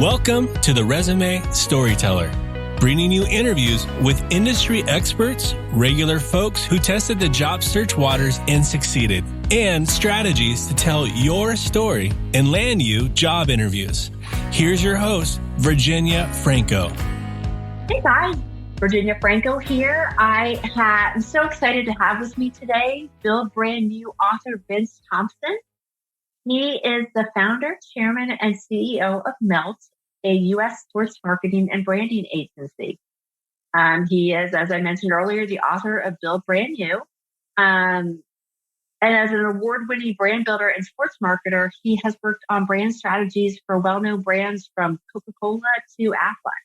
Welcome to the Resume Storyteller, bringing you interviews with industry experts, regular folks who tested the job search waters and succeeded, and strategies to tell your story and land you job interviews. Here's your host, Virginia Franco. Hey guys, Virginia Franco here. I'm so excited to have with me today Build Brand New author Vince Thompson. He is the founder, chairman, and CEO of Melt, a U.S. sports marketing and branding agency. He is, as I mentioned earlier, the author of Build Brand New. And as an award-winning brand builder and sports marketer, he has worked on brand strategies for well-known brands from Coca-Cola to Aflac.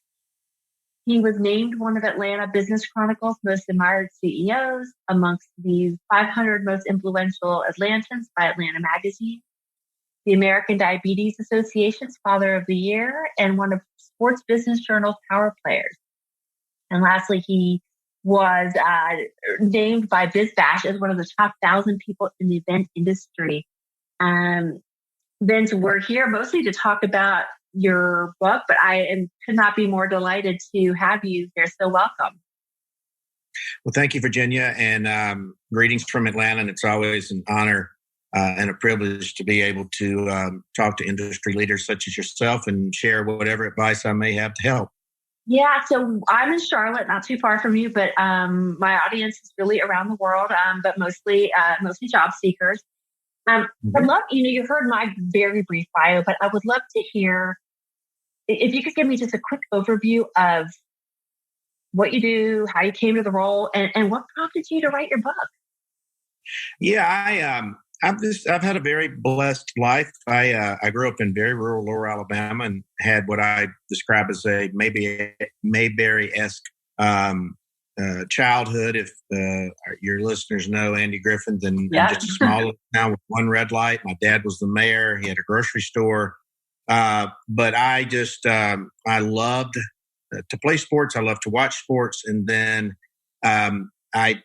He was named one of Atlanta Business Chronicle's most admired CEOs, amongst the 500 most influential Atlantans by Atlanta Magazine, the American Diabetes Association's Father of the Year, and one of Sports Business Journal's Power Players. And lastly, he was named by BizBash as one of the top 1,000 people in the event industry. Vince, we're here mostly to talk about your book, but could not be more delighted to have you here. So welcome. Well, thank you, Virginia, and greetings from Atlanta. And it's always an honor and a privilege to be able to talk to industry leaders such as yourself and share whatever advice I may have to help. Yeah, so I'm in Charlotte, not too far from you, but my audience is really around the world, but mostly job seekers. I'd love, you heard my very brief bio, but I would love to hear if you could give me just a quick overview of what you do, how you came to the role, and what prompted you to write your book. Yeah, I've had a very blessed life. I grew up in very rural Lower Alabama and had what I describe as a Mayberry-esque childhood. If your listeners know Andy Griffin's and just a small town with one red light. My dad was the mayor. He had a grocery store. But I loved to play sports. I loved to watch sports. And then I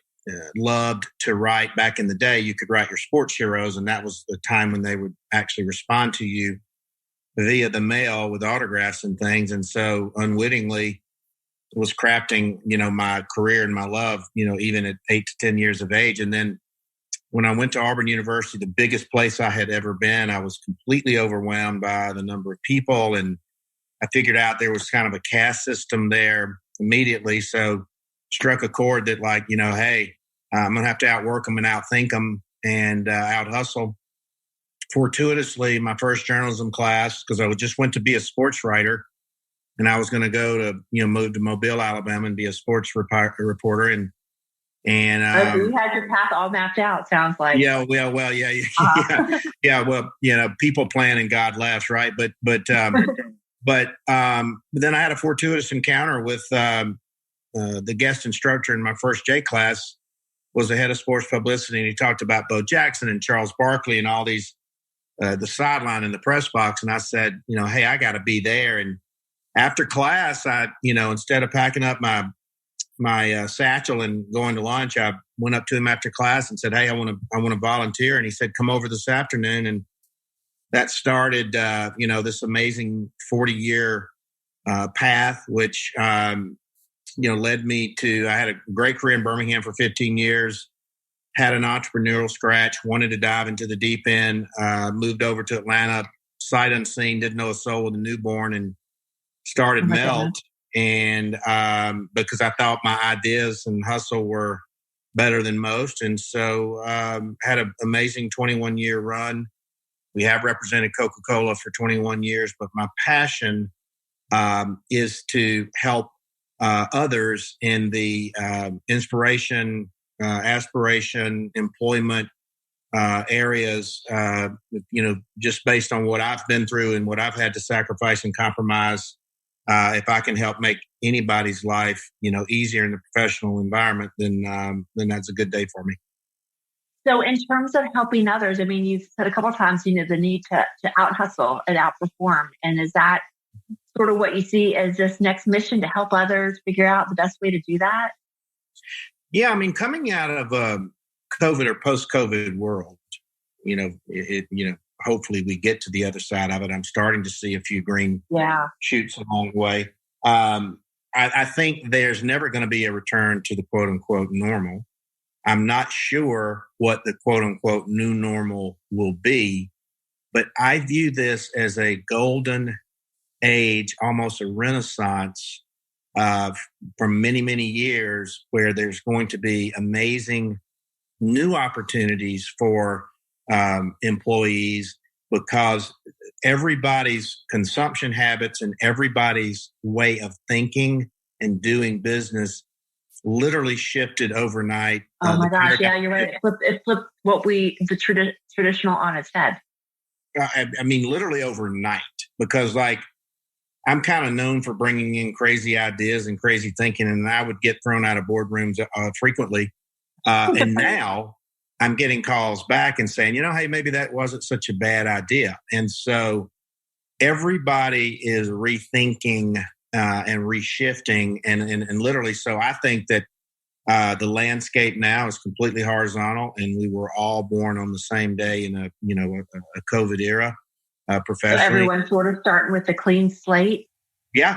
loved to write. Back in the day, you could write your sports heroes, and that was the time when they would actually respond to you via the mail with autographs and things. And so unwittingly was crafting, my career and my love, even at 8 to 10 years of age. And then when I went to Auburn University, the biggest place I had ever been, I was completely overwhelmed by the number of people. And I figured out there was kind of a caste system there immediately. So struck a chord that hey, I'm going to have to outwork them and outthink them and out-hustle. Fortuitously, my first journalism class, because I just went to be a sports writer, and I was going to go to, move to Mobile, Alabama and be a sports reporter. And you had your path all mapped out, sounds like. Yeah. Well, people plan and God laughs, right? But then I had a fortuitous encounter with the guest instructor in my first J class was the head of sports publicity, and he talked about Bo Jackson and Charles Barkley and all these, the sideline in the press box. And I said, hey, I got to be there. And after class, I, instead of packing up my satchel and going to lunch, I went up to him after class and said, hey, I want to volunteer. And he said, come over this afternoon. And that started, this amazing 40-year path, which, led me to, I had a great career in Birmingham for 15 years, had an entrepreneurial scratch, wanted to dive into the deep end, moved over to Atlanta, sight unseen, didn't know a soul with a newborn, and started Melt. And because I thought my ideas and hustle were better than most. And so had an amazing 21-year run. We have represented Coca-Cola for 21 years, but my passion is to help others in the inspiration, aspiration, employment areas, just based on what I've been through and what I've had to sacrifice and compromise. If I can help make anybody's life, easier in the professional environment, then that's a good day for me. So in terms of helping others, you've said a couple of times, the need to out-hustle and outperform. And is that sort of what you see as this next mission, to help others figure out the best way to do that? Yeah, coming out of a COVID or post-COVID world, hopefully we get to the other side of it. I'm starting to see a few green shoots along the way. I think there's never going to be a return to the quote unquote normal. I'm not sure what the quote unquote new normal will be, but I view this as a golden age, almost a renaissance for many, many years, where there's going to be amazing new opportunities for employees, because everybody's consumption habits and everybody's way of thinking and doing business literally shifted overnight. Oh my gosh. Yeah, you're right. It flipped the traditional on its head. I mean, literally overnight, because like, I'm kind of known for bringing in crazy ideas and crazy thinking, and I would get thrown out of boardrooms frequently. And now I'm getting calls back and saying, hey, maybe that wasn't such a bad idea. And so everybody is rethinking and reshifting, and literally. So I think that the landscape now is completely horizontal, and we were all born on the same day in a COVID era. Professionally. So everyone's sort of starting with a clean slate. Yeah.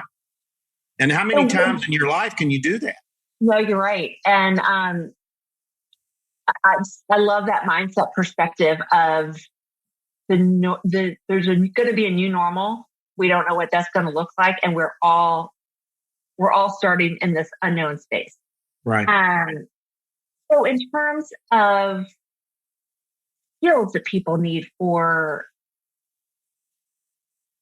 And how many times in your life can you do that? No, you're right. And I love that mindset perspective of there's going to be a new normal. We don't know what that's going to look like, and we're all starting in this unknown space. Right. So in terms of skills that people need for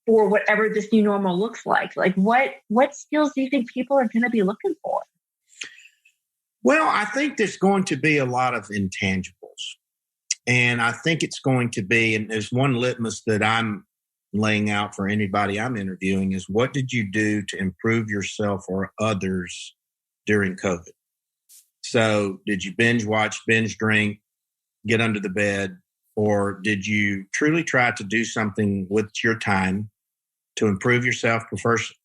whatever this new normal looks like what skills do you think people are going to be looking for? Well, I think there's going to be a lot of intangibles. And I think it's going to be, and there's one litmus that I'm laying out for anybody I'm interviewing, is what did you do to improve yourself or others during COVID? So did you binge watch, binge drink, get under the bed, or did you truly try to do something with your time to improve yourself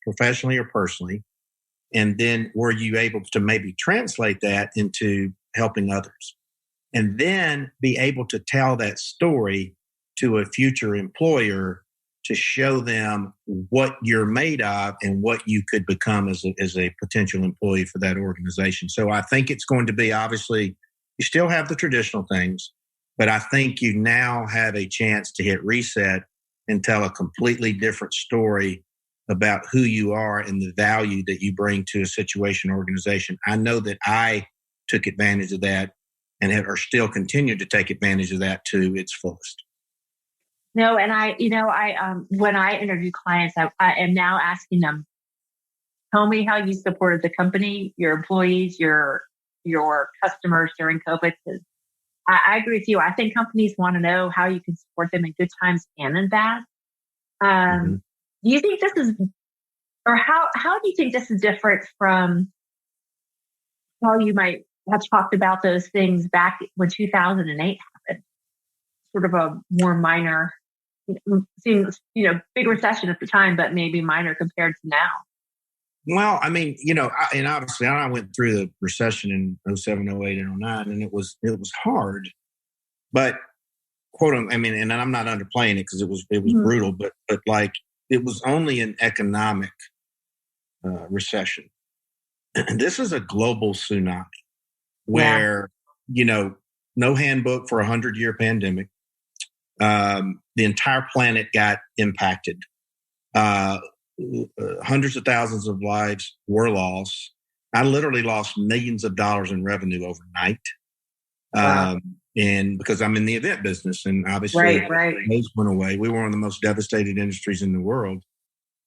professionally or personally? And then were you able to maybe translate that into helping others? And then be able to tell that story to a future employer to show them what you're made of and what you could become as a potential employee for that organization. So I think it's going to be, obviously, you still have the traditional things, but I think you now have a chance to hit reset and tell a completely different story about who you are and the value that you bring to a situation or organization. I know that I took advantage of that and are still continue to take advantage of that to its fullest. No, and I when I interview clients, I am now asking them, tell me how you supported the company, your employees, your customers during COVID. I agree with you. I think companies want to know how you can support them in good times and in bad. Do you think this is, or how do you think this is different from how you might have talked about those things back when 2008 happened? Sort of a more minor, seems, big recession at the time, but maybe minor compared to now. Well, I mean, and obviously I went through the recession in 07, 08, and 09, and it was hard, but I mean, and I'm not underplaying it because it was brutal, but like, it was only an economic recession. This is a global tsunami where, no handbook for a 100-year pandemic. The entire planet got impacted. Hundreds of thousands of lives were lost. I literally lost millions of dollars in revenue overnight. Wow. And because I'm in the event business, and obviously those went away. We were one of the most devastated industries in the world.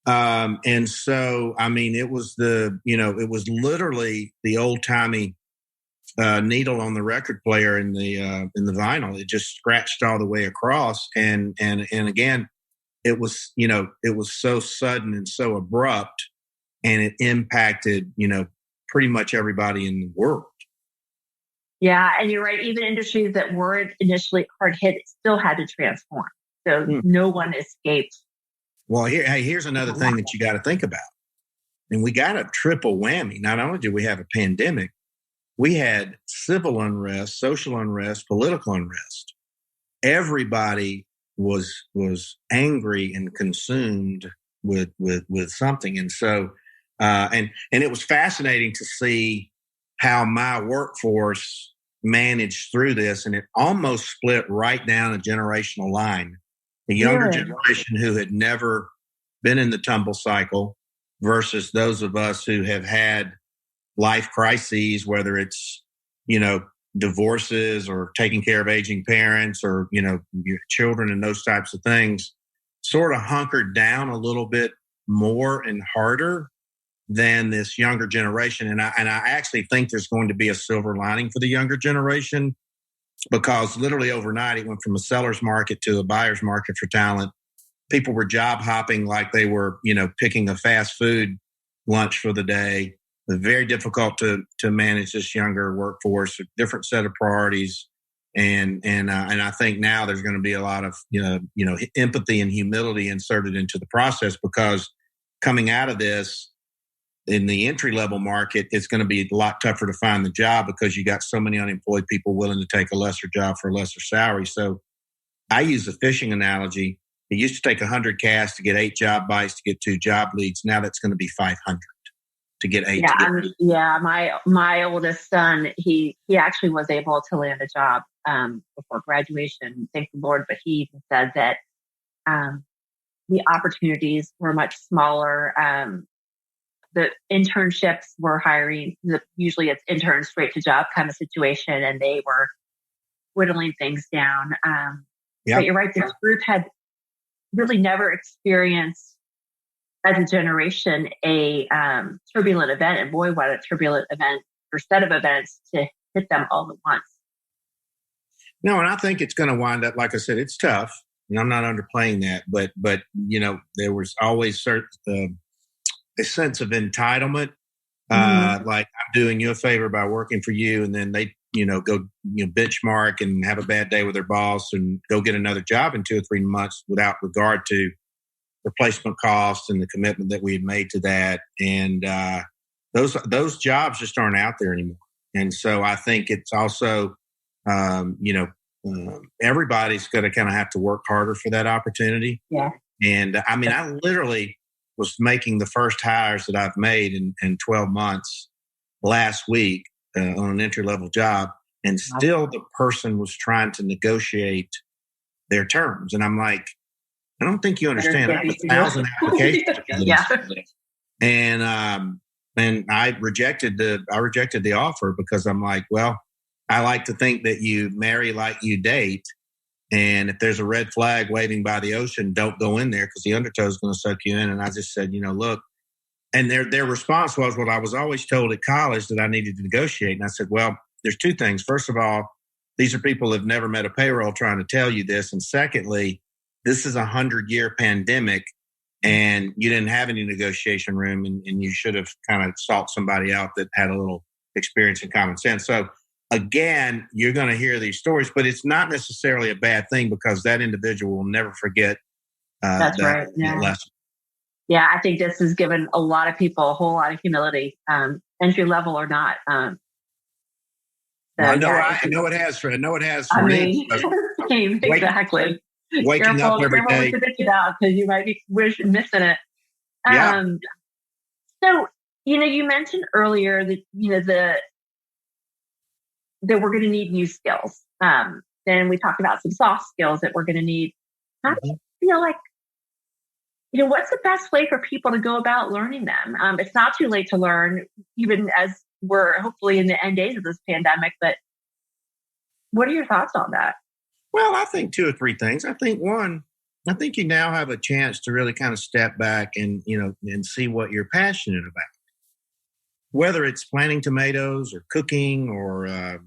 And so, I mean, it was it was literally the old timey needle on the record player in the vinyl. It just scratched all the way across. And again, it was so sudden and so abrupt, and it impacted, pretty much everybody in the world. Yeah. And you're right. Even industries that weren't initially hard hit still had to transform. So no one escaped. Well, here's another thing that you got to think about. And we got a triple whammy. Not only did we have a pandemic, we had civil unrest, social unrest, political unrest. Everybody was angry and consumed with something. And so and it was fascinating to see how my workforce managed through this, and it almost split right down a generational line. The younger generation who had never been in the tumble cycle versus those of us who have had life crises, whether it's, divorces or taking care of aging parents or, your children and those types of things, sort of hunkered down a little bit more and harder than this younger generation. And I actually think there's going to be a silver lining for the younger generation, because literally overnight it went from a seller's market to a buyer's market for talent. People were job hopping like they were, picking a fast food lunch for the day. It's very difficult to manage this younger workforce, a different set of priorities. And I think now there's going to be a lot of, empathy and humility inserted into the process, because coming out of this, in the entry-level market, it's going to be a lot tougher to find the job because you got so many unemployed people willing to take a lesser job for a lesser salary. So I use a fishing analogy. It used to take 100 casts to get 8 job bites to get 2 job leads. Now that's going to be 500 to get 8. My oldest son, he actually was able to land a job before graduation, thank the Lord. But he even said that the opportunities were much smaller. The internships were hiring, usually it's intern straight to job kind of situation, and they were whittling things down. But you're right, this group had really never experienced as a generation a turbulent event. And boy, what a turbulent event or set of events to hit them all at once. No, and I think it's going to wind up, like I said, it's tough, and I'm not underplaying that, but there was always a sense of entitlement, like I'm doing you a favor by working for you, and then they, go benchmark and have a bad day with their boss and go get another job in 2 or 3 months without regard to replacement costs and the commitment that we had made to that. And those jobs just aren't out there anymore. And so I think it's also, everybody's going to kind of have to work harder for that opportunity. Yeah. And I literally was making the first hires that I've made in 12 months last week on an entry-level job. And still the person was trying to negotiate their terms. And I'm like, I don't think you understand. I have 1,000 applications. Yeah. And I rejected the offer because I'm like, well, I like to think that you marry like you date. And if there's a red flag waving by the ocean, don't go in there because the undertow is going to suck you in. And I just said, look. And their response was, well, I was always told at college that I needed to negotiate. And I said, well, there's 2 things. First of all, these are people who have never met a payroll trying to tell you this. And secondly, this is a 100-year pandemic and you didn't have any negotiation room, and you should have kind of sought somebody out that had a little experience and common sense. So again, you're going to hear these stories, but it's not necessarily a bad thing because that individual will never forget That's right. Yeah. lesson. Yeah, I think this has given a lot of people a whole lot of humility, entry level or not. I know it has for me. Exactly. Waking up every day. Because you might be missing it. Yeah. So, you mentioned earlier that, that we're going to need new skills. Then we talked about some soft skills that we're going to need. How do you feel like, what's the best way for people to go about learning them? It's not too late to learn, even as we're hopefully in the end days of this pandemic, but what are your thoughts on that? Well, I think 2 or 3 things. I think one, I think you now have a chance to really kind of step back and, and see what you're passionate about. Whether it's planting tomatoes or cooking or,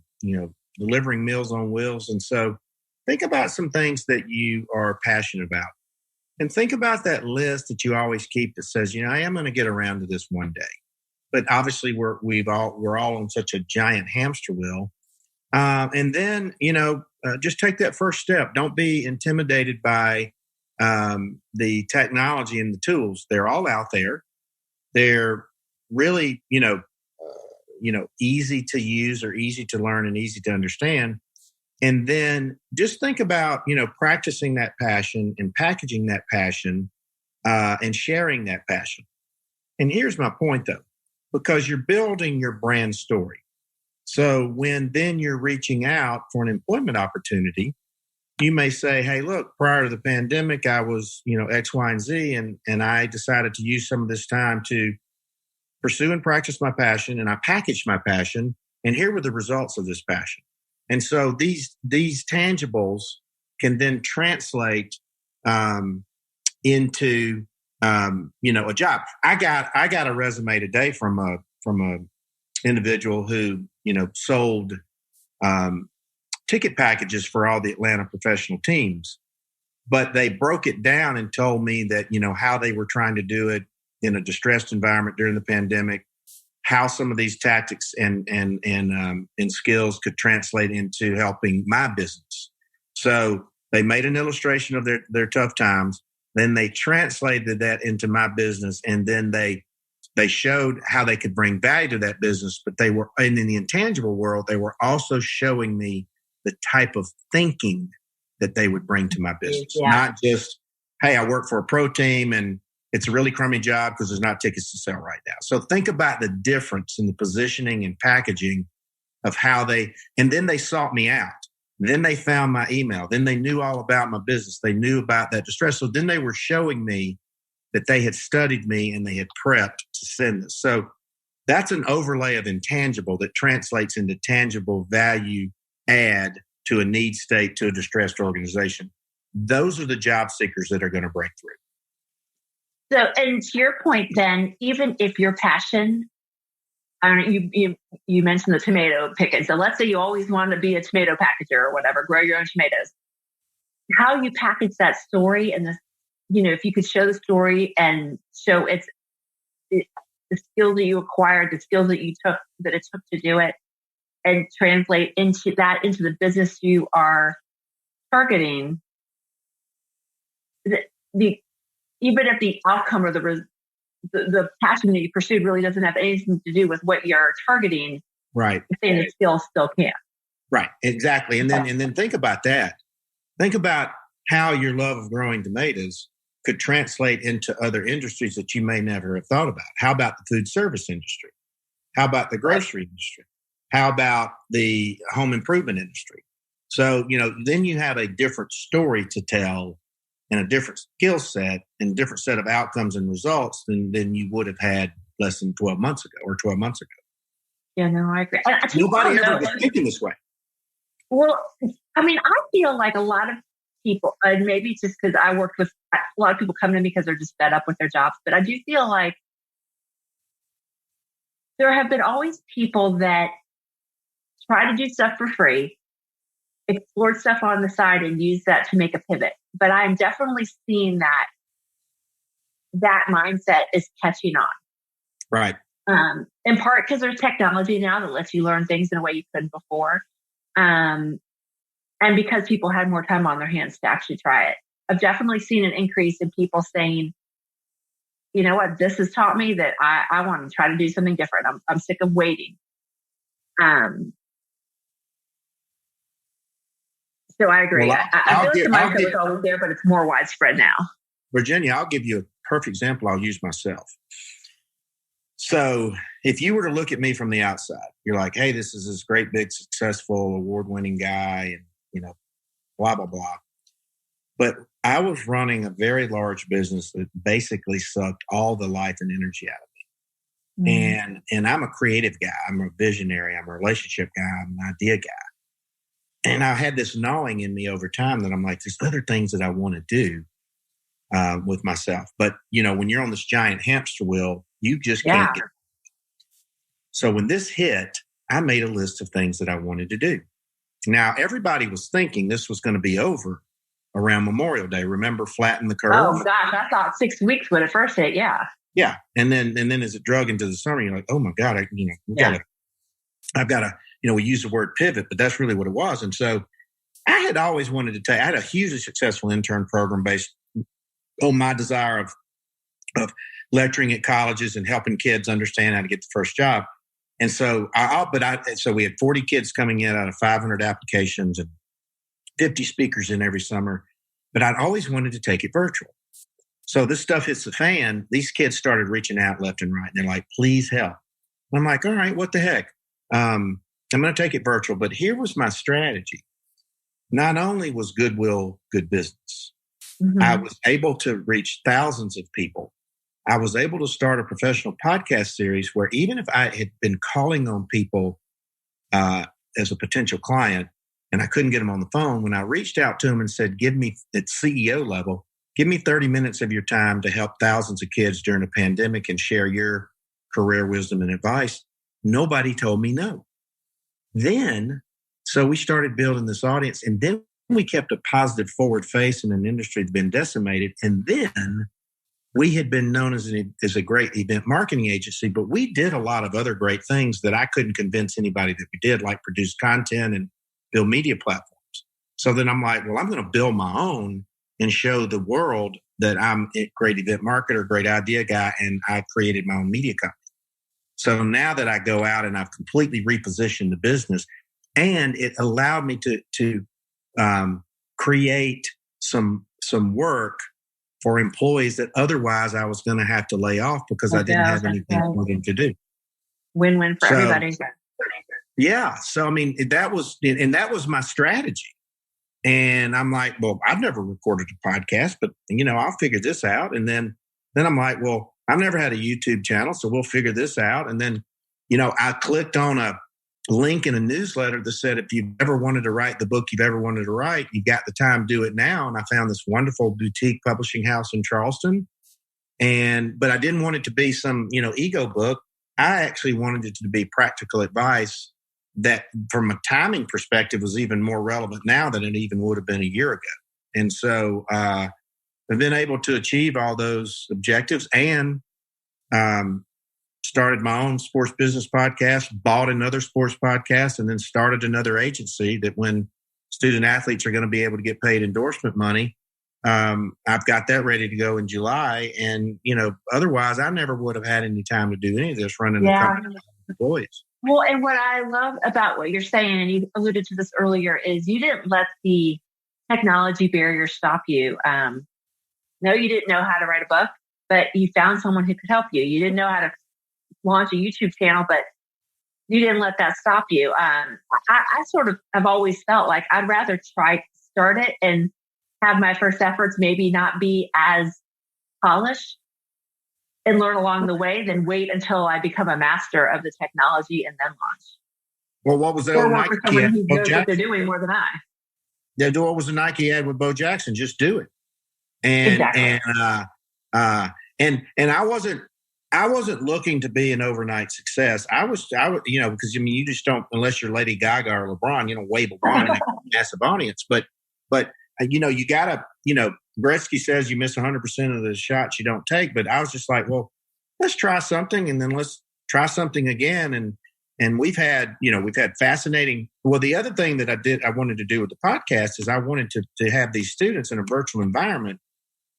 delivering Meals on Wheels. And so think about some things that you are passionate about. And think about that list that you always keep that says, I am going to get around to this one day. But obviously we're all on such a giant hamster wheel. And then, just take that first step. Don't be intimidated by the technology and the tools. They're all out there. They're really, easy to use or easy to learn and easy to understand. And then just think about, practicing that passion and packaging that passion and sharing that passion. And here's my point, though, because you're building your brand story. So when then you're reaching out for an employment opportunity, you may say, hey, look, prior to the pandemic, I was, X, Y, and Z, and I decided to use some of this time to pursue and practice my passion, and I packaged my passion, and here were the results of this passion. And so these tangibles can then translate into a job. I got a resume today from a individual who sold ticket packages for all the Atlanta professional teams, but they broke it down and told me that how they were trying to do it in a distressed environment during the pandemic, how some of these tactics and skills could translate into helping my business. So they made an illustration of their tough times. Then they translated that into my business, and then they showed how they could bring value to that business. But they were, and in the intangible world, they were also showing me the type of thinking that they would bring to my business. Yeah. Not just, hey, I work for a pro team and it's a really crummy job because there's not tickets to sell right now. So think about the difference in the positioning and packaging of how and then they sought me out. Then they found my email. Then they knew all about my business. They knew about that distress. So then they were showing me that they had studied me and they had prepped to send this. So that's an overlay of intangible that translates into tangible value add to a need state, to a distressed organization. Those are the job seekers that are going to break through. So, and to your point, then, even if your passion, I don't know, you mentioned the tomato picking. So let's say you always want to be a tomato packager or whatever, grow your own tomatoes. How you package that story and if you could show the story and show the skills that you acquired, the skills that it took to do it, and translate into the business you are targeting, even if the outcome or the passion that you pursued really doesn't have anything to do with what you're targeting, right? The skill still can. Right, exactly. And then think about that. Think about how your love of growing tomatoes could translate into other industries that you may never have thought about. How about the food service industry? How about the grocery industry? How about the home improvement industry? So, then you have a different story to tell and a different skill set and a different set of outcomes and results than you would have had less than 12 months ago or 12 months ago. Yeah, no, I agree. Nobody ever was thinking this way. Well, I mean, I feel like a lot of people, and maybe it's just because I worked with a lot of people come to me because they're just fed up with their jobs, but I do feel like there have been always people that try to do stuff for free, explore stuff on the side, and use that to make a pivot. But I'm definitely seeing that mindset is catching on. Right. In part because there's technology now that lets you learn things in a way you couldn't before. And because people had more time on their hands to actually try it. I've definitely seen an increase in people saying, you know what, this has taught me that I want to try to do something different. I'm sick of waiting. So I agree. Well, I feel like the mindset was always there, but it's more widespread now. Virginia, I'll give you a perfect example. I'll use myself. So if you were to look at me from the outside, you're like, hey, this is this great, big, successful, award-winning guy, and, blah, blah, blah. But I was running a very large business that basically sucked all the life and energy out of me. Mm. And I'm a creative guy. I'm a visionary. I'm a relationship guy. I'm an idea guy. And I had this gnawing in me over time that I'm like, there's other things that I want to do with myself. But, when you're on this giant hamster wheel, you just can't get it. So when this hit, I made a list of things that I wanted to do. Now, everybody was thinking this was going to be over around Memorial Day. Remember, flatten the curve? Oh, gosh, I thought 6 weeks when it first hit, yeah. Yeah. And then as it drug into the summer, you're like, oh, my God, I've got to, we use the word pivot, but that's really what it was. And so I had always wanted to I had a hugely successful intern program based on my desire of lecturing at colleges and helping kids understand how to get the first job. And so so we had 40 kids coming in out of 500 applications, and 50 speakers in every summer, but I'd always wanted to take it virtual. So this stuff hits the fan. These kids started reaching out left and right. And they're like, please help. I'm like, all right, what the heck? I'm going to take it virtual. But here was my strategy. Not only was Goodwill good business, I was able to reach thousands of people. I was able to start a professional podcast series where even if I had been calling on people as a potential client and I couldn't get them on the phone, when I reached out to them and said, give me at CEO level, give me 30 minutes of your time to help thousands of kids during a pandemic and share your career wisdom and advice, nobody told me no. So we started building this audience, and then we kept a positive forward face in an industry that's been decimated. And then we had been known as a great event marketing agency, but we did a lot of other great things that I couldn't convince anybody that we did, like produce content and build media platforms. So then I'm like, well, I'm going to build my own and show the world that I'm a great event marketer, great idea guy, and I created my own media company. So now that I go out and I've completely repositioned the business, and it allowed me to create some work for employees that otherwise I was going to have to lay off because I didn't have anything for them to do. Win-win for everybody. Yeah. So, I mean, that was my strategy. And I'm like, well, I've never recorded a podcast, but, I'll figure this out. And then I'm like, well, I've never had a YouTube channel, so we'll figure this out. And then, I clicked on a link in a newsletter that said, if you've ever wanted to write the book you've ever wanted to write, you got the time, do it now. And I found this wonderful boutique publishing house in Charleston. But I didn't want it to be some, ego book. I actually wanted it to be practical advice that from a timing perspective was even more relevant now than it even would have been a year ago. And so I've been able to achieve all those objectives and started my own sports business podcast, bought another sports podcast, and then started another agency that when student athletes are going to be able to get paid endorsement money, I've got that ready to go in July. And, otherwise I never would have had any time to do any of this running a company with employees. Well, and what I love about what you're saying, and you alluded to this earlier, is you didn't let the technology barrier stop you. No, you didn't know how to write a book, but you found someone who could help you. You didn't know how to launch a YouTube channel, but you didn't let that stop you. I sort of have always felt like I'd rather try to start it and have my first efforts maybe not be as polished and learn along the way than wait until I become a master of the technology and then launch. Well, what was that old Nike ad? Who knows what they're doing more than I. Yeah, what was the Nike ad with Bo Jackson? Just do it. And I wasn't looking to be an overnight success. I was, because you just don't, unless you're Lady Gaga or LeBron, wave a wand and a massive audience. But you gotta, Gretzky says you miss 100% of the shots you don't take. But I was just like, well, let's try something, and then let's try something again. And we've had fascinating. Well, the other thing that I wanted to do with the podcast is I wanted to have these students in a virtual environment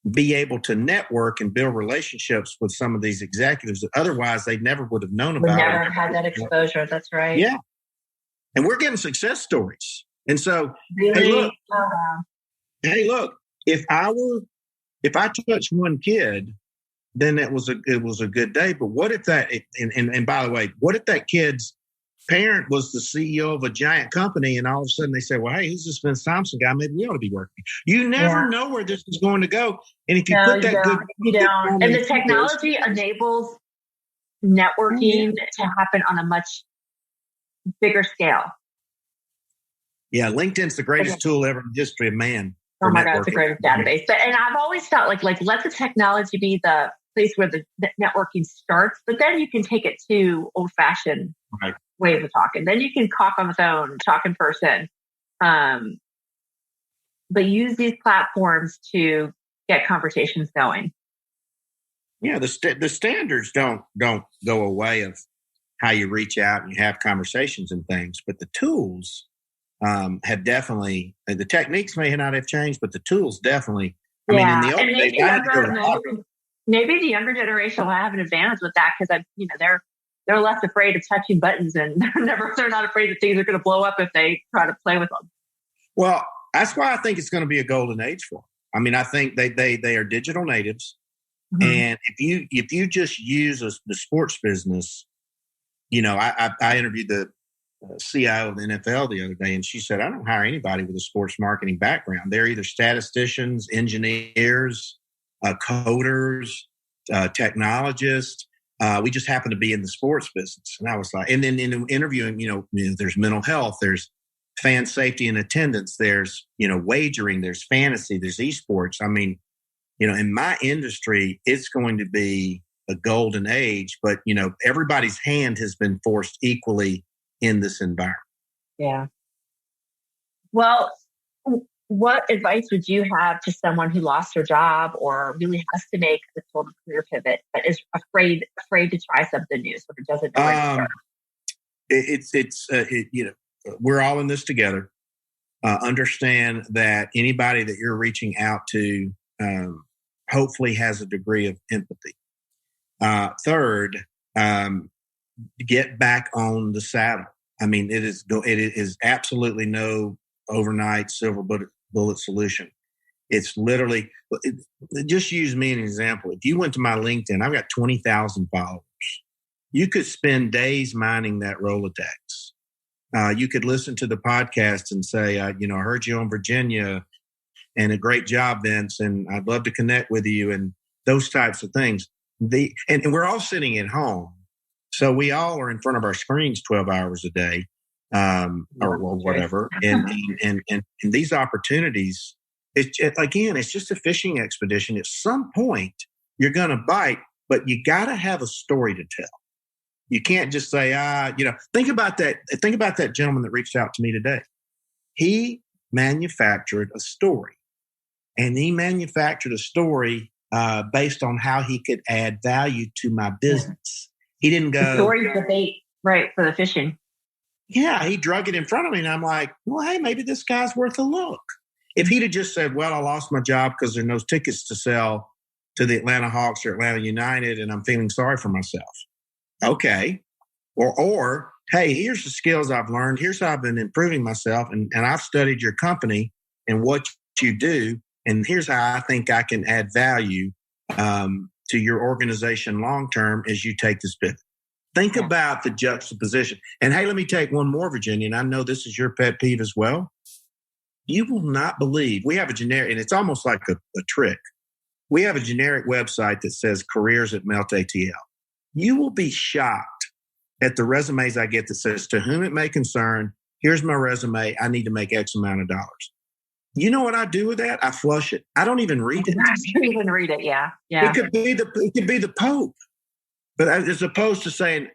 be able to network and build relationships with some of these executives that otherwise they never would have known about. We never had that exposure. That's right. Yeah. And we're getting success stories. And so, really? hey, look, if I touched one kid, then it was a good day. But what if that, and by the way, what if that kid's parent was the CEO of a giant company, and all of a sudden they say, well, hey, who's this Vince Thompson guy? Maybe we ought to be working. You never know where this is going to go. And if you put that you don't. And the technology enables networking to happen on a much bigger scale. Yeah, LinkedIn's the greatest tool ever in the history of man. Oh my God, it's the greatest database. And I've always felt like let the technology be the place where the networking starts, but then you can take it to old-fashioned ways of talking. Then you can talk on the phone, talk in person, but use these platforms to get conversations going. Yeah, the standards don't go away of how you reach out and you have conversations and things, but the tools have definitely, the techniques may not have changed, but the tools definitely. I mean, in the old days, maybe the younger generation will have an advantage with that because they're less afraid of touching buttons, and they're not afraid that things are going to blow up if they try to play with them. Well, That's why I think it's going to be a golden age for them. I mean, I think they are digital natives. Mm-hmm. And if you just use the sports business, I interviewed the CIO of the NFL the other day, and she said, I don't hire anybody with a sports marketing background. They're either statisticians, engineers, coders, technologists. We just happen to be in the sports business. And I was like, and then in interviewing, there's mental health, there's fan safety and attendance, there's, wagering, there's fantasy, there's esports. I mean, in my industry, it's going to be a golden age, but, everybody's hand has been forced equally in this environment. Yeah. Well, what advice would you have to someone who lost their job or really has to make a total career pivot, but is afraid to try something new, so it doesn't know where to start? We're all in this together. Understand that anybody that you're reaching out to hopefully has a degree of empathy. Third, get back on the saddle. I mean, it is absolutely no overnight silver bullet solution. It's literally, just use me as an example. If you went to my LinkedIn, I've got 20,000 followers. You could spend days mining that Rolodex. You could listen to the podcast and say, I heard you on Virginia and a great job, Vince, and I'd love to connect with you and those types of things. And we're all sitting at home. So we all are in front of our screens 12 hours a day, or whatever. And these opportunities, it's just a fishing expedition. At some point, you're going to bite, but you got to have a story to tell. You can't just say, think about that. Think about that gentleman that reached out to me today. He manufactured a story, and he manufactured a story based on how he could add value to my business. He didn't go. The story's the bait, right, for the fishing. Yeah, he drug it in front of me, and I'm like, well, hey, maybe this guy's worth a look. If he'd have just said, well, I lost my job because there are no tickets to sell to the Atlanta Hawks or Atlanta United, and I'm feeling sorry for myself. Okay. Or hey, here's the skills I've learned. Here's how I've been improving myself, and I've studied your company and what you do, and here's how I think I can add value to your organization long-term as you take this pivot. Think about the juxtaposition. And hey, let me take one more, Virginia, and I know this is your pet peeve as well. You will not believe, we have a generic, and it's almost like a trick. We have a generic website that says careers at Melt ATL. You will be shocked at the resumes I get that says, to whom it may concern, here's my resume, I need to make X amount of dollars. You know what I do with that? I flush it. I don't even read it. I don't even read it. Yeah. It could be the Pope, but as opposed to saying,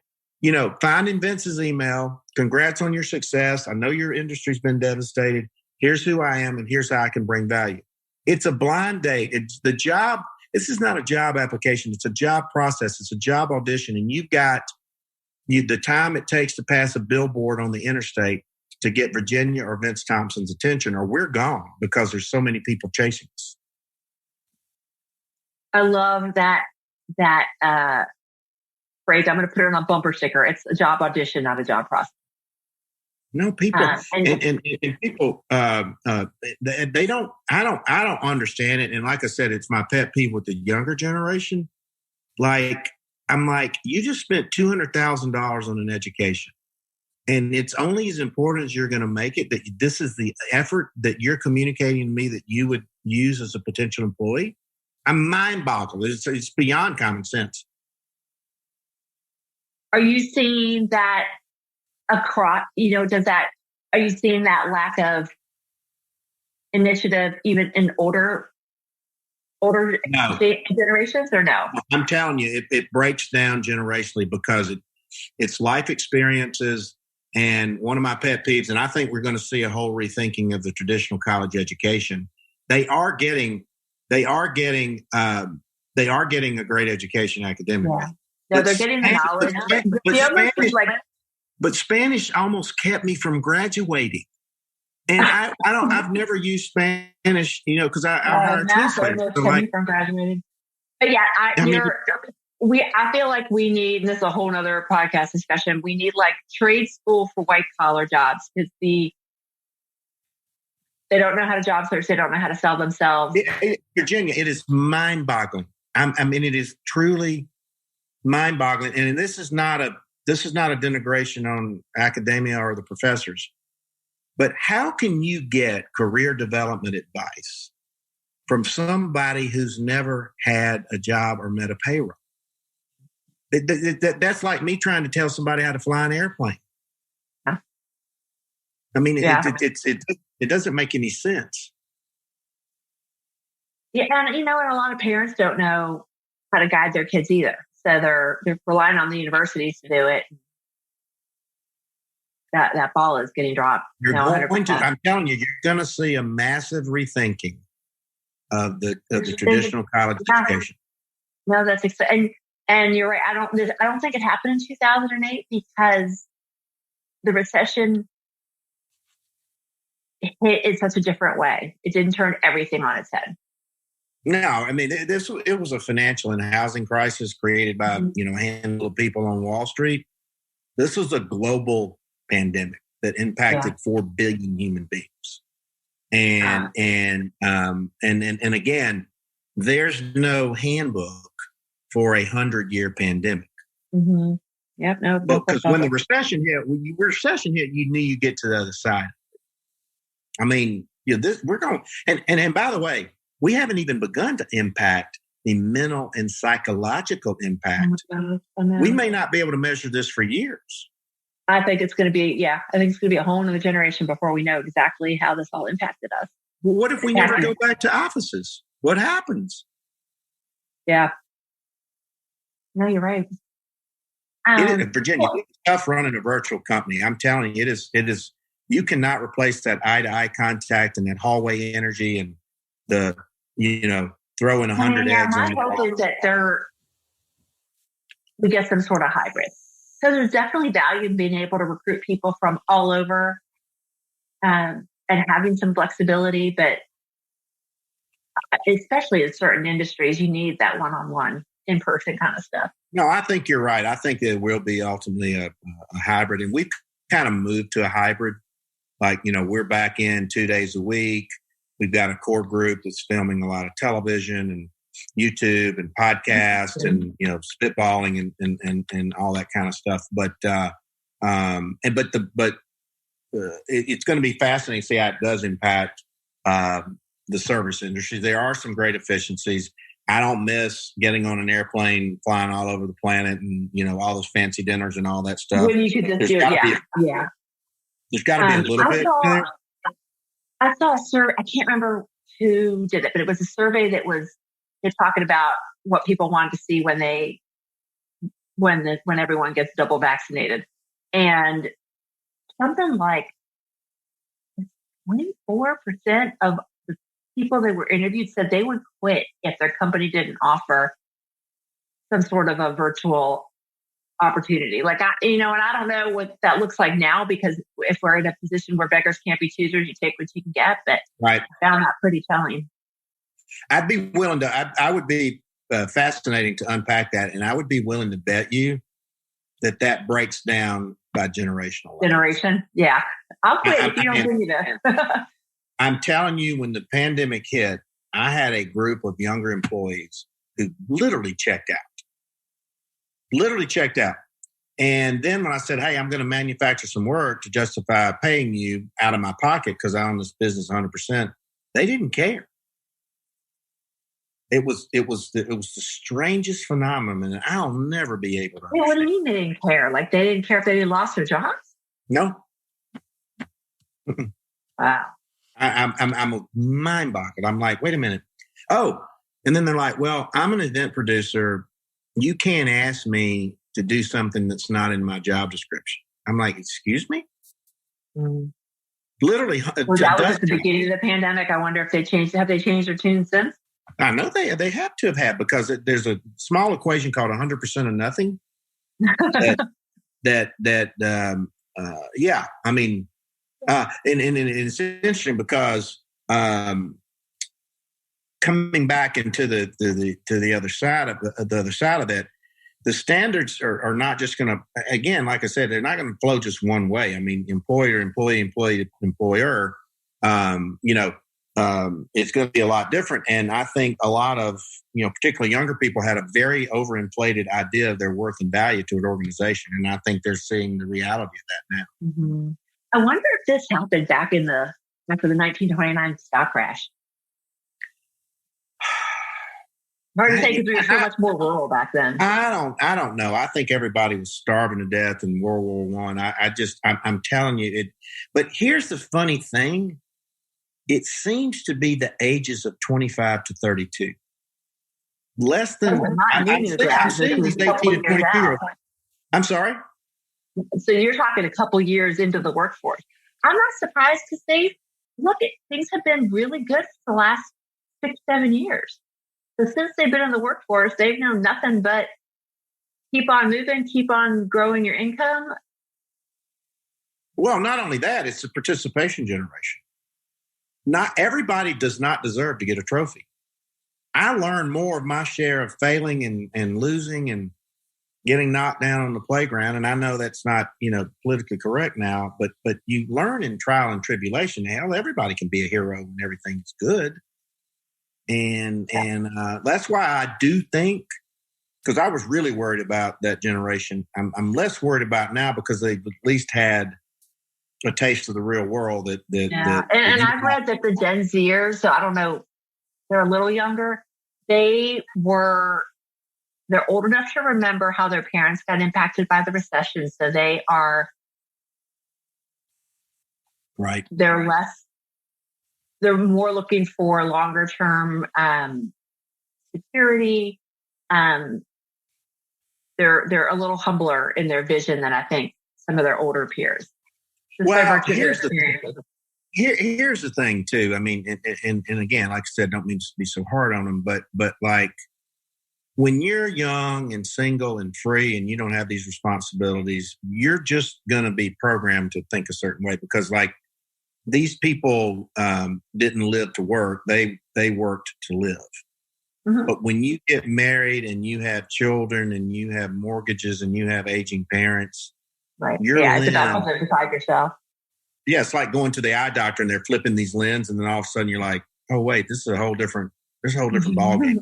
finding Vince's email, congrats on your success. I know your industry's been devastated. Here's who I am, and here's how I can bring value. It's a blind date. It's the job. This is not a job application. It's a job process. It's a job audition, and you've got the time it takes to pass a billboard on the interstate to get Virginia or Vince Thompson's attention, or we're gone because there's so many people chasing us. I love that phrase. I'm going to put it on a bumper sticker. It's a job audition, not a job process. No, people and people they don't. I don't understand it. And like I said, it's my pet peeve with the younger generation. I'm like, you just spent $200,000 on an education. And it's only as important as you're going to make it that this is the effort that you're communicating to me that you would use as a potential employee. I'm mind-boggled. It's beyond common sense. Are you seeing that across? Are you seeing that lack of initiative even in older generations, or no? I'm telling you, it breaks down generationally because it's life experiences. And one of my pet peeves, and I think we're going to see a whole rethinking of the traditional college education. They are getting a great education academically. Yeah. No, they're getting the knowledge. But Spanish almost kept me from graduating. And I've never used Spanish, because I hired translators. From graduating. But yeah, I feel like we need, and this is a whole nother podcast discussion, we need like trade school for white collar jobs, because They don't know how to job search. They don't know how to sell themselves. Virginia, it is mind-boggling. I mean, it is truly mind-boggling. And this is not a denigration on academia or the professors. But how can you get career development advice from somebody who's never had a job or met a payroll? That's like me trying to tell somebody how to fly an airplane. I mean, it doesn't make any sense. Yeah, and and a lot of parents don't know how to guide their kids either. So they're relying on the universities to do it. That ball is getting dropped. I'm telling you, you're going to see a massive rethinking of the traditional college education. No, that's exciting. And you're right. I don't think it happened in 2008 because the recession hit in such a different way. It didn't turn everything on its head. No, I mean, it was a financial and housing crisis created by, a handful of people on Wall Street. This was a global pandemic that impacted 4 billion human beings. And again, there's no handbook for 100-year pandemic. Mm-hmm. Yep. No. Because when the recession hit, you knew you get to the other side. I mean, we're going, and by the way, we haven't even begun to impact the mental and psychological impact. We may not be able to measure this for years. I think it's going to be, I think it's going to be a whole other generation before we know exactly how this all impacted us. Well, what if we never go back to offices? What happens? Yeah. No, you're right. Virginia, it's tough running a virtual company. I'm telling you, it is. You cannot replace that eye-to-eye contact and that hallway energy and the, throwing 100 eggs on. My hope is that we get some sort of hybrid. So there's definitely value in being able to recruit people from all over and having some flexibility, but especially in certain industries, you need that one-on-one, in-person kind of stuff. No, I think you're right. I think there will be ultimately a hybrid, and we've kind of moved to a hybrid. Like, we're back in 2 days a week. We've got a core group that's filming a lot of television and YouTube and podcasts and, spitballing and all that kind of stuff. But it's going to be fascinating to see how it does impact the service industry. There are some great efficiencies. I don't miss getting on an airplane, flying all over the planet and, all those fancy dinners and all that stuff. When you could just do it. Yeah. There's got to be a little bit. I saw a survey. I can't remember who did it, but it was a survey that they're talking about what people wanted to see when everyone gets double vaccinated, and something like 24% of the people that were interviewed said they would quit if their company didn't offer some sort of a virtual opportunity. Like, and I don't know what that looks like now, because if we're in a position where beggars can't be choosers, you take what you can get. But right. I found that pretty telling. I'd be willing to, I would be fascinating to unpack that. And I would be willing to bet you that breaks down by generational. Generation. Yeah. I'll quit if you don't bring me there. I'm telling you, when the pandemic hit, I had a group of younger employees who literally checked out. And then when I said, hey, I'm going to manufacture some work to justify paying you out of my pocket because I own this business 100%, they didn't care. It was the strangest phenomenon, and I'll never be able to. What do you mean they didn't care? Like, they didn't care if they lost their jobs? No. Wow. I'm mind-boggled. I'm like, wait a minute. Oh, and then they're like, well, I'm an event producer. You can't ask me to do something that's not in my job description. I'm like, excuse me? Mm. Literally. That was at the beginning of the pandemic. I wonder if have they changed their tune since? I know they have to have had, because there's a small equation called 100% of nothing. Yeah. I mean, and it's interesting because coming back into the other side of that, the standards are not just going to, again, like I said, they're not going to flow just one way. I mean, employer, employee, employee, employer. it's going to be a lot different. And I think a lot of, particularly younger people had a very overinflated idea of their worth and value to an organization. And I think they're seeing the reality of that now. Mm-hmm. I wonder if this happened after the 1929 stock crash. Hard to say because we were so much more rural back then. I don't know. I think everybody was starving to death in World War I. I'm telling you it. But here's the funny thing. It seems to be the ages of 25 to 32. Less than, I'm seeing these 18 to 22. I'm sorry? So you're talking a couple years into the workforce. I'm not surprised because things have been really good for the last 6-7 years. So since they've been in the workforce, they've known nothing but keep on moving, keep on growing your income. Well, not only that, it's a participation generation. Not everybody does not deserve to get a trophy. I learned more of my share of failing and losing and getting knocked down on the playground. And I know that's not, politically correct now, but you learn in trial and tribulation. Hell, everybody can be a hero when everything's good. And that's why I do think, because I was really worried about that generation. I'm less worried about now because they've at least had a taste of the real world. And I've read that the Gen Zers, so I don't know, they're a little younger. They're old enough to remember how their parents got impacted by the recession. So they are right. They're more looking for longer term security. They're a little humbler in their vision than I think some of their older peers. Well, here's the thing too. I mean, and again, like I said, don't mean to be so hard on them, but like when you're young and single and free and you don't have these responsibilities, you're just going to be programmed to think a certain way because like these people didn't live to work. They worked to live. Mm-hmm. But when you get married and you have children and you have mortgages and you have aging parents, right? It's about something beside yourself. Yeah, it's like going to the eye doctor and they're flipping these lenses, and then all of a sudden you're like, "Oh wait, there's a whole different ballgame."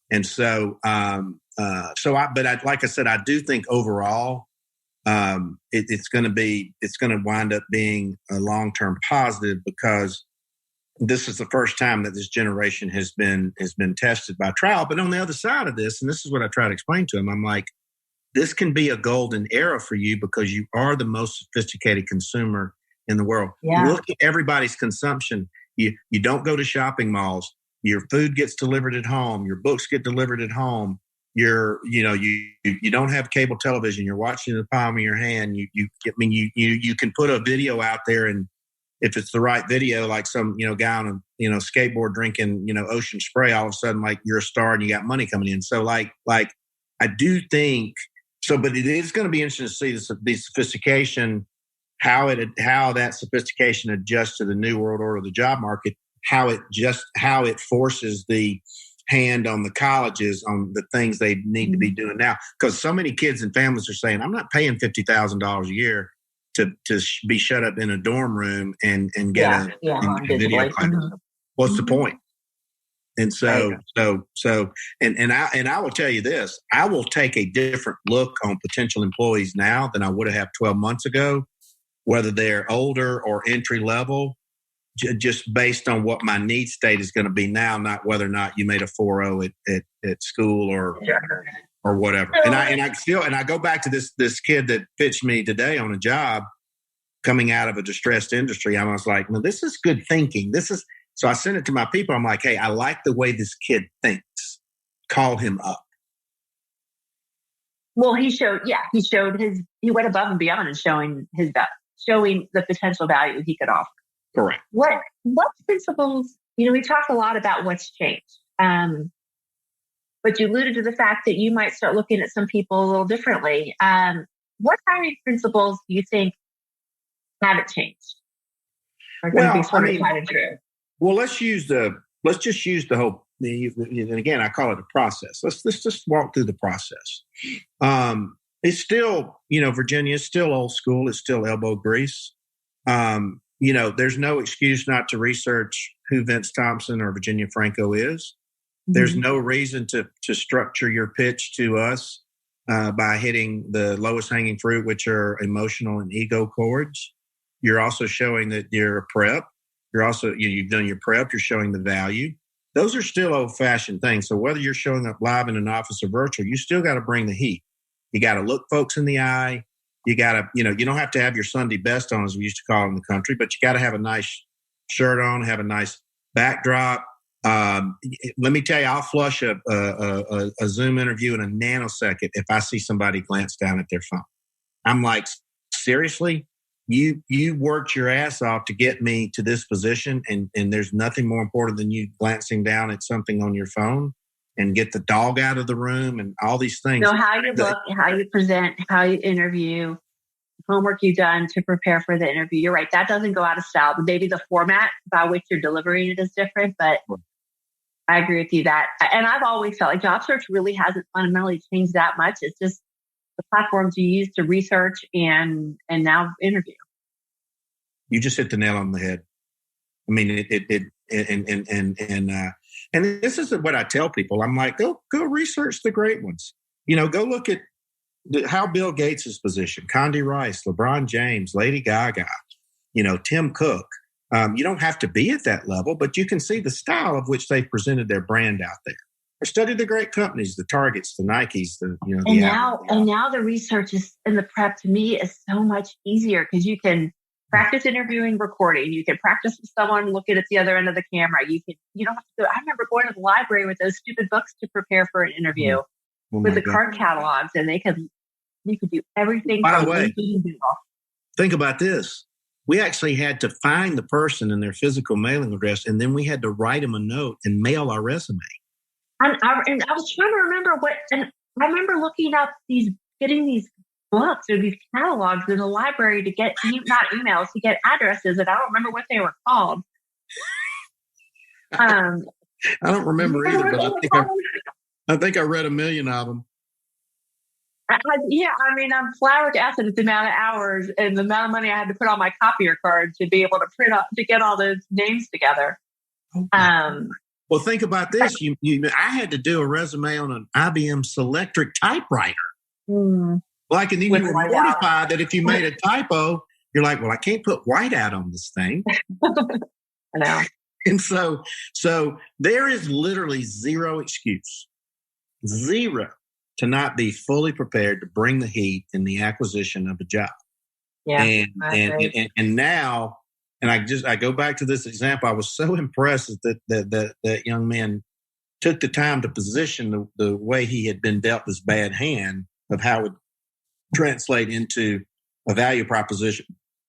And so, like I said, I do think overall, it's going to wind up being a long-term positive because this is the first time that this generation has been tested by trial. But on the other side of this, and this is what I try to explain to them, I'm like, this can be a golden era for you because you are the most sophisticated consumer in the world. Yeah. Look at everybody's consumption. You don't go to shopping malls. Your food gets delivered at home. Your books get delivered at home. You don't have cable television. You're watching in the palm of your hand. You can put a video out there, and if it's the right video, like some guy on a skateboard drinking ocean spray, all of a sudden like you're a star and you got money coming in. So like I do think so, but it is going to be interesting to see the sophistication, how that sophistication adjusts to the new world order of the job market, how it forces the hand on the colleges on the things they need to be doing now. Because so many kids and families are saying, I'm not paying $50,000 a year to be shut up in a dorm room and get a video class. What's the point? And so I will tell you this, I will take a different look on potential employees now than I would have 12 months ago, whether they're older or entry level, just based on what my need state is going to be now, not whether or not you made a 4.0 at school or whatever. And I go back to this kid that pitched me today on a job coming out of a distressed industry. I was like, no, this is good thinking. So I sent it to my people. I'm like, hey, I like the way this kid thinks. Call him up. Well, he went above and beyond in showing the potential value he could offer. Correct. What principles, we talk a lot about what's changed. But you alluded to the fact that you might start looking at some people a little differently. What hiring principles do you think haven't changed? Are going to be sort of tried and true? Well, let's just use the whole, and again, I call it a process. Let's just walk through the process. It's still, Virginia is still old school. It's still elbow grease. there's no excuse not to research who Vince Thompson or Virginia Franco is. There's no reason to structure your pitch to us by hitting the lowest hanging fruit, which are emotional and ego chords. You're also showing that you're a prep. You're also, you've done your prep. You're showing the value. Those are still old-fashioned things. So whether you're showing up live in an office or virtual, you still got to bring the heat. You got to look folks in the eye. You got to, you don't have to have your Sunday best on, as we used to call it in the country, but you got to have a nice shirt on, have a nice backdrop. Let me tell you, I'll flush a Zoom interview in a nanosecond if I see somebody glance down at their phone. I'm like, seriously? You worked your ass off to get me to this position, and there's nothing more important than you glancing down at something on your phone and get the dog out of the room and all these things. So how you look, how you present, how you interview, homework you've done to prepare for the interview. You're right. That doesn't go out of style. Maybe the format by which you're delivering it is different, but I agree with you that. And I've always felt like job search really hasn't fundamentally changed that much. It's just the platforms you use to research and now interview. You just hit the nail on the head. I mean, and this is what I tell people. I'm like, go research the great ones. Go look at how Bill Gates is positioned, Condi Rice, LeBron James, Lady Gaga, Tim Cook. You don't have to be at that level, but you can see the style of which they presented their brand out there. I studied the great companies, the Targets, the Nikes, and now the research is and the prep to me is so much easier because you can practice interviewing, recording. You can practice with someone looking at the other end of the camera. You don't have to go. I remember going to the library with those stupid books to prepare for an interview with the card catalogs, and you could do everything. By the way, think about this. We actually had to find the person and their physical mailing address, and then we had to write them a note and mail our resume. And I was trying to remember and I remember looking up getting these books or these catalogs in the library to get, not emails, to get addresses, and I don't remember what they were called. I don't remember either, but I think I read a million of them. I'm flabbergasted at the amount of hours and the amount of money I had to put on my copier card to be able to print out, to get all those names together. Well, think about this. I had to do a resume on an IBM Selectric typewriter. Like, and then you were mortified that if you made a typo, you're like, well, I can't put whiteout on this thing. I know. And so there is literally zero excuse, zero, to not be fully prepared to bring the heat in the acquisition of a job. Yeah. And now, and I go back to this example. I was so impressed that young man took the time to position the way he had been dealt this bad hand of how it would translate into a value proposition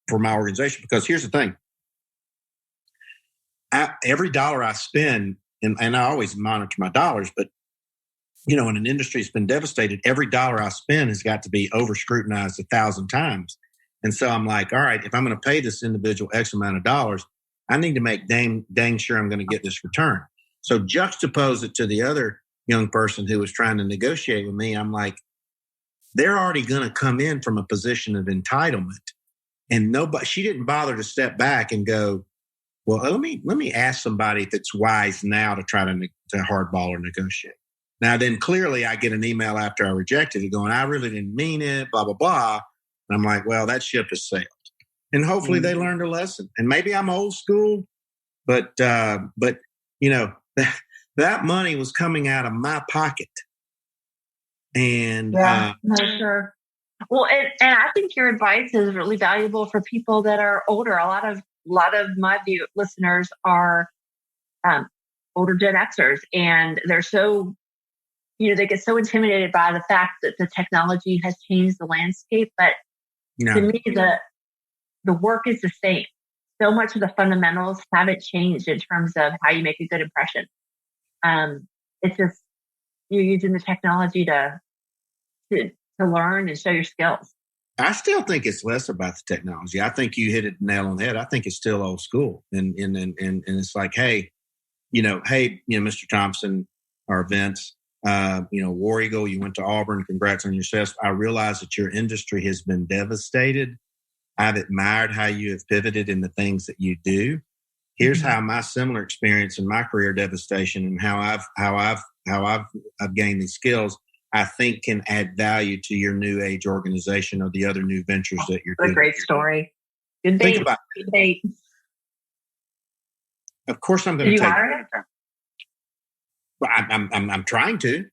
for my organization. Because here's the thing. Every dollar I spend, and I always monitor my dollars, but in an industry that's been devastated, every dollar I spend has got to be over scrutinized 1,000 times. And so I'm like, all right, if I'm going to pay this individual X amount of dollars, I need to make dang sure I'm going to get this return. So juxtapose it to the other young person who was trying to negotiate with me. I'm like, they're already going to come in from a position of entitlement, and she didn't bother to step back and go, well, let me ask somebody that's wise now to try to hardball or negotiate. Now, then clearly I get an email after I rejected it going, I really didn't mean it, blah, blah, blah. And I'm like, well, that ship has sailed. And hopefully they learned a lesson. And maybe I'm old school, but that money was coming out of my pocket. And sure. Well, and I think your advice is really valuable for people that are older. A lot of my listeners are older Gen Xers, and they're so, they get so intimidated by the fact that the technology has changed the landscape. But to me, the work is the same. So much of the fundamentals haven't changed in terms of how you make a good impression. It's just you're using the technology to learn and show your skills. I still think it's less about the technology. I think you hit it nail on the head. I think it's still old school, and it's like, hey, Mr. Thompson or Vince, War Eagle, you went to Auburn. Congrats on your success. I realize that your industry has been devastated. I've admired how you have pivoted in the things that you do. Here's how my similar experience in my career devastation and how I've gained these skills, I think can add value to your new age organization or the other new ventures that you're doing. A great story. Good Think bait. about it. Good bait. Of course, I'm going to Did you take hire it. Well, I'm trying to.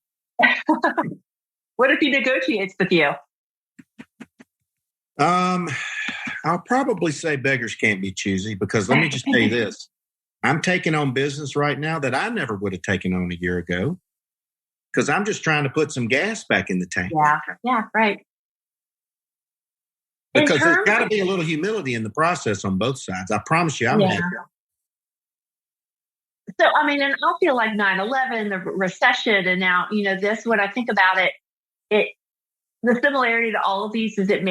What if he negotiates with you? I'll probably say beggars can't be choosy, because let me just tell you this. I'm taking on business right now that I never would have taken on a year ago, because I'm just trying to put some gas back in the tank. Yeah, right. Because there's got to be a little humility in the process on both sides. I promise you, I'm happy. So, I mean, and I feel like 9/11, the recession, and now, this, when I think about it, the similarity to all of these is it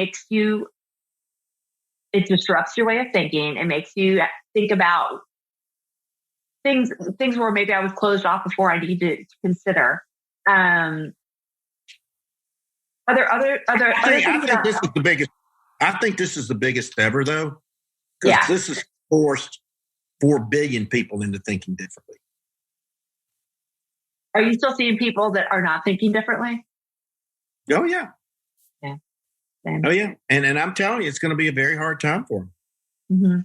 disrupts your way of thinking. It makes you think about things where maybe I was closed off before I needed to consider. Are there other I think this is the biggest ever, though, because this has forced 4 billion people into thinking differently. Are you still seeing people that are not thinking differently? Oh, yeah. Yeah. Same. Oh, yeah. And I'm telling you, it's going to be a very hard time for them. Mm-hmm.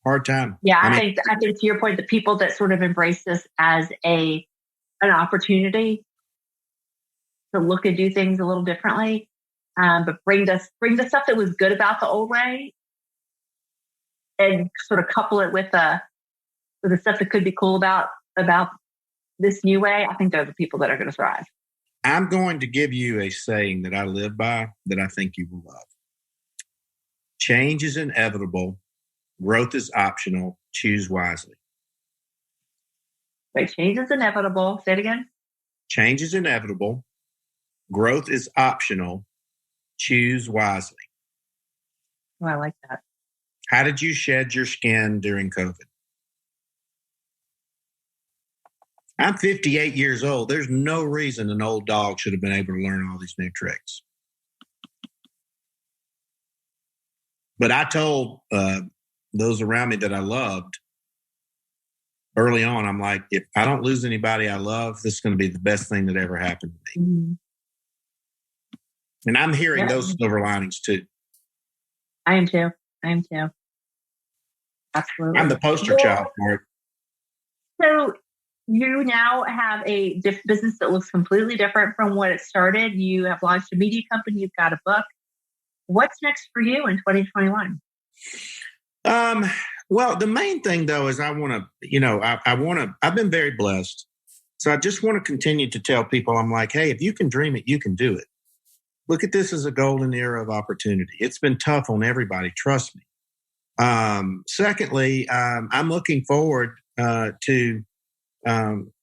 Hard time. Yeah, I think to your point, the people that sort of embrace this as an opportunity to look and do things a little differently, but bring the stuff that was good about the old way and sort of couple it with the stuff that could be cool about this new way. I think those are the people that are going to thrive. I'm going to give you a saying that I live by that I think you will love. Change is inevitable. Growth is optional. Choose wisely. Wait, change is inevitable. Say it again. Change is inevitable. Growth is optional. Choose wisely. Oh, I like that. How did you shed your skin during COVID? I'm 58 years old. There's no reason an old dog should have been able to learn all these new tricks. But I told those around me that I loved early on, I'm like, if I don't lose anybody I love, this is going to be the best thing that ever happened to me. Mm-hmm. And I'm hearing those silver linings too. I am too. Absolutely. I'm the poster child for it. So you now have a business that looks completely different from what it started. You have launched a media company. You've got a book. What's next for you in 2021? Well, the main thing though is I've been very blessed. So I just want to continue to tell people, I'm like, hey, if you can dream it, you can do it. Look at this as a golden era of opportunity. It's been tough on everybody. Trust me. Secondly, I'm looking forward to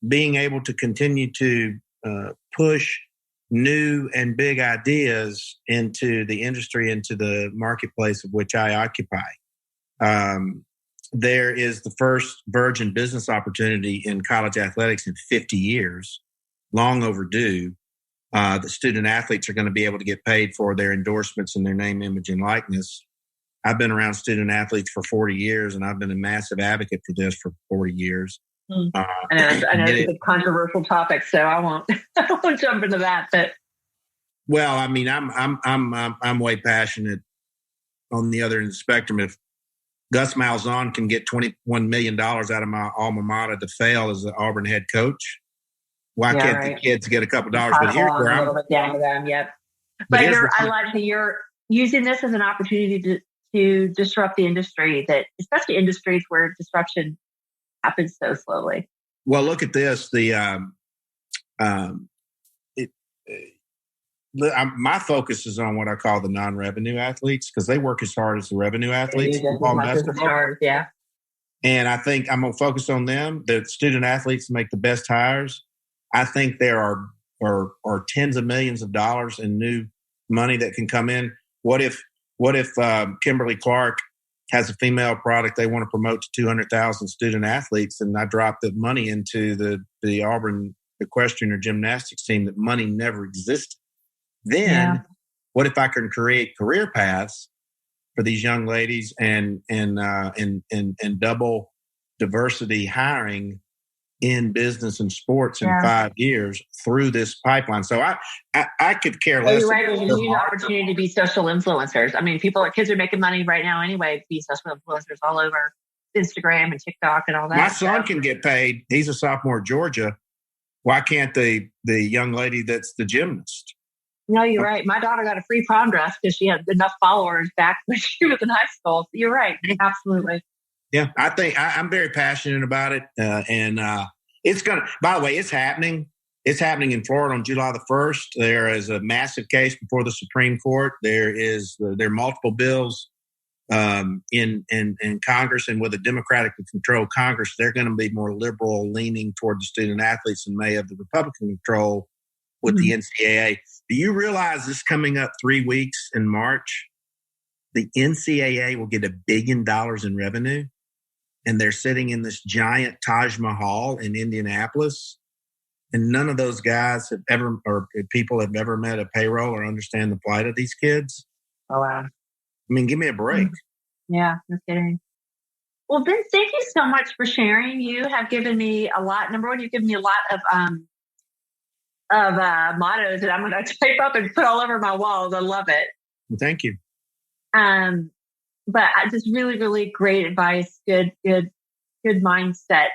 being able to continue to push new and big ideas into the industry, into the marketplace of which I occupy. There is the first virgin business opportunity in college athletics in 50 years, long overdue. The student athletes are going to be able to get paid for their endorsements and their name, image, and likeness. I've been around student athletes for 40 years, and I've been a massive advocate for this for 40 years. I know it's a controversial topic, so I won't jump into that. But well, I mean, I'm way passionate on the other end of the spectrum. If Gus Malzahn can get $21 million out of my alma mater to fail as the Auburn head coach, why can't the kids get a couple dollars? But here's where I'm. But I like that you're using this as an opportunity to disrupt the industry, especially industries where disruption happens so slowly. Well, look at this. My focus is on what I call the non-revenue athletes, because they work as hard as the revenue athletes. Yeah. And I think I'm going to focus on them. The student athletes make the best hires. I think there are tens of millions of dollars in new money that can come in. What if Kimberly Clark has a female product they want to promote to 200,000 student athletes, and I drop the money into the Auburn equestrian or gymnastics team that money never existed? Then what if I can create career paths for these young ladies and double diversity hiring in business and sports in 5 years through this pipeline. So I could care less. You're right. There's a huge opportunity to be social influencers. I mean, kids are making money right now anyway, be social influencers all over Instagram and TikTok and all that. My son can get paid. He's a sophomore at Georgia. Why can't the young lady that's the gymnast? No, you're right. My daughter got a free prom dress because she had enough followers back when she was in high school. So you're right. Absolutely. Yeah, I think I'm very passionate about it. And it's going to, by the way, it's happening. It's happening in Florida on July the 1st. There is a massive case before the Supreme Court. There are multiple bills in Congress, and with a Democratically controlled Congress, they're going to be more liberal leaning toward the student athletes and may have the Republican control with the NCAA. Do you realize this coming up 3 weeks in March, the NCAA will get $1 billion in revenue, and they're sitting in this giant Taj Mahal in Indianapolis, and none of those guys have ever met a payroll or understand the plight of these kids. Oh, wow. I mean, give me a break. Yeah, no kidding. Well, Vince, thank you so much for sharing. You have given me a lot. Number one, you've given me a lot of mottos that I'm going to type up and put all over my walls. I love it. Well, thank you. But just really, really great advice. Good mindset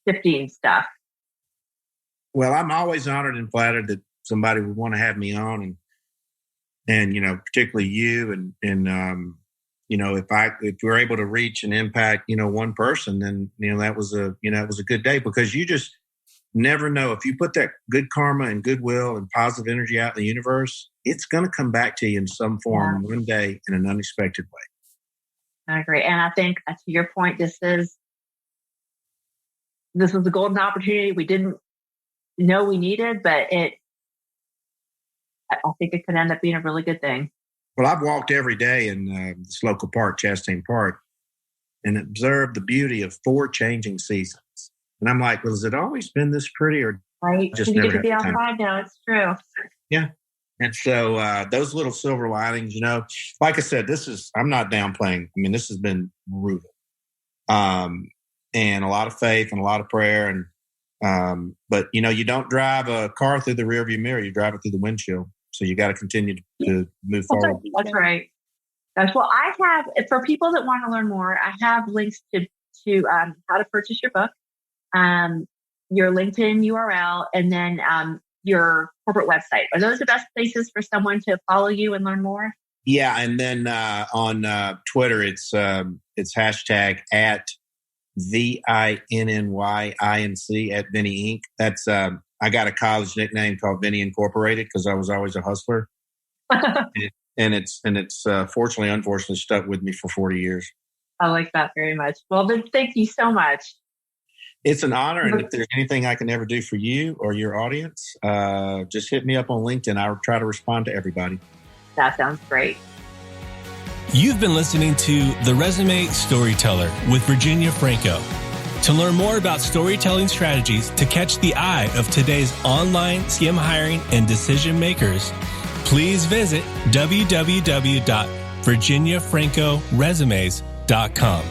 shifting stuff. Well, I'm always honored and flattered that somebody would want to have me on, and particularly you, and if we're able to reach and impact one person, then that was a good day, because you just never know. If you put that good karma and goodwill and positive energy out in the universe, it's going to come back to you in some form one day in an unexpected way. I agree. And I think, to your point, this was a golden opportunity we didn't know we needed, but I think it could end up being a really good thing. Well, I've walked every day in this local park, Chastain Park, and observed the beauty of 4 changing seasons. And I'm like, well, has it always been this pretty, or right? Just you never get to be had time? outside now. It's true. Yeah. And so those little silver linings, like I said, I'm not downplaying. I mean, this has been brutal. And a lot of faith and a lot of prayer. And but you don't drive a car through the rearview mirror, you drive it through the windshield. So you got to continue to move forward. That's right. Well, I have, for people that want to learn more, I have links to how to purchase your book, your LinkedIn URL, and then your corporate website. Are those the best places for someone to follow you and learn more? Yeah, and then on Twitter, it's hashtag at VINNYINC at Vinny Inc. That's I got a college nickname called Vinny Incorporated because I was always a hustler, and it's fortunately, unfortunately, stuck with me for 40 years. I like that very much. Well, then, thank you so much. It's an honor, and if there's anything I can ever do for you or your audience, just hit me up on LinkedIn. I'll try to respond to everybody. That sounds great. You've been listening to The Resume Storyteller with Virginia Franco. To learn more about storytelling strategies to catch the eye of today's online CM hiring and decision makers, please visit www.virginiafrancoresumes.com.